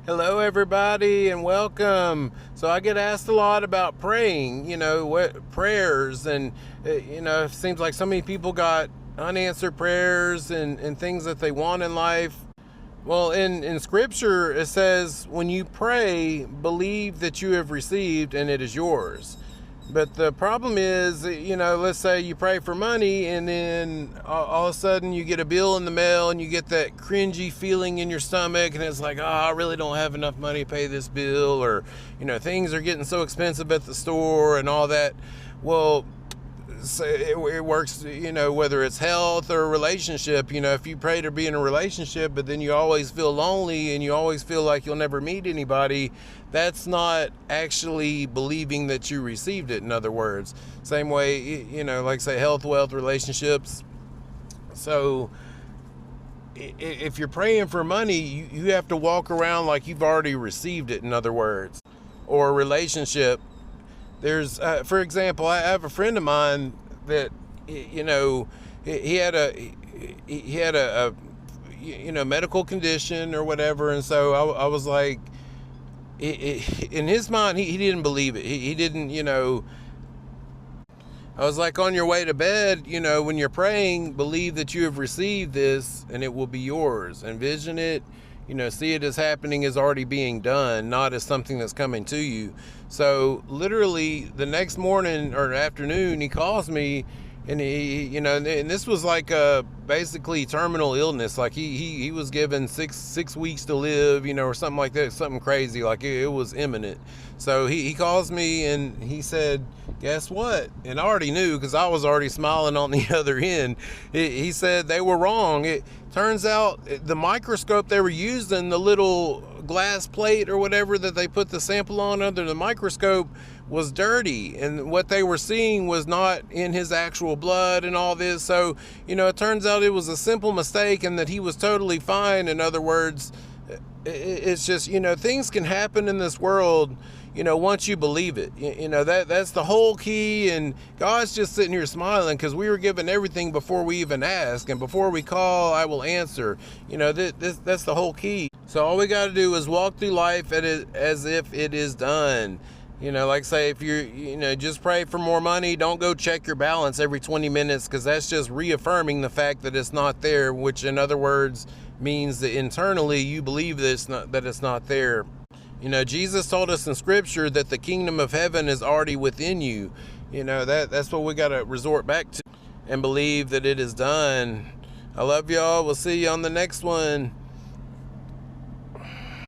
Hello, everybody, and welcome. So I get asked a lot about praying, what prayers, and it seems like so many people got unanswered prayers and things that they want in life. Well, in scripture, it says, when you pray, believe that you have received and it is yours. But the problem is, let's say you pray for money and then all of a sudden you get a bill in the mail and you get that cringy feeling in your stomach and it's like, I really don't have enough money to pay this bill, or, things are getting so expensive at the store and all that. Well, so it works, whether it's health or a relationship. If you pray to be in a relationship but then you always feel lonely and you always feel like you'll never meet anybody, that's not actually believing that you received it, in other words. Same way, like say health, wealth, relationships. So if you're praying for money, you have to walk around like you've already received it, in other words. Or a relationship. There's, for example, I have a friend of mine that, he had a medical condition or whatever, and so I was like, in his mind, he didn't believe it. He didn't, I was like, on your way to bed, when you're praying, believe that you have received this and it will be yours. Envision it. See it as happening, as already being done, not as something that's coming to you. So literally the next morning or afternoon, he calls me and he, and this was like basically terminal illness. Like he was given six weeks to live, or something like that, something crazy. Like it was imminent. So he calls me and he said, guess what? And I already knew because I was already smiling on the other end. He said they were wrong. It turns out the microscope they were using, the little glass plate or whatever that they put the sample on under the microscope, was dirty, and what they were seeing was not in his actual blood and all this. So it turns out it was a simple mistake and that he was totally fine. In other words, it's just, things can happen in this world, once you believe it. That's the whole key. And God's just sitting here smiling because we were given everything before we even ask, and before we call, I will answer. That's the whole key. So all we got to do is walk through life as if it is done. Like say, if you're, just pray for more money, don't go check your balance every 20 minutes, because that's just reaffirming the fact that it's not there, which in other words means that internally you believe that it's not there. Jesus told us in scripture that the kingdom of heaven is already within you. That's what we got to resort back to and believe that it is done. I love y'all. We'll see you on the next one.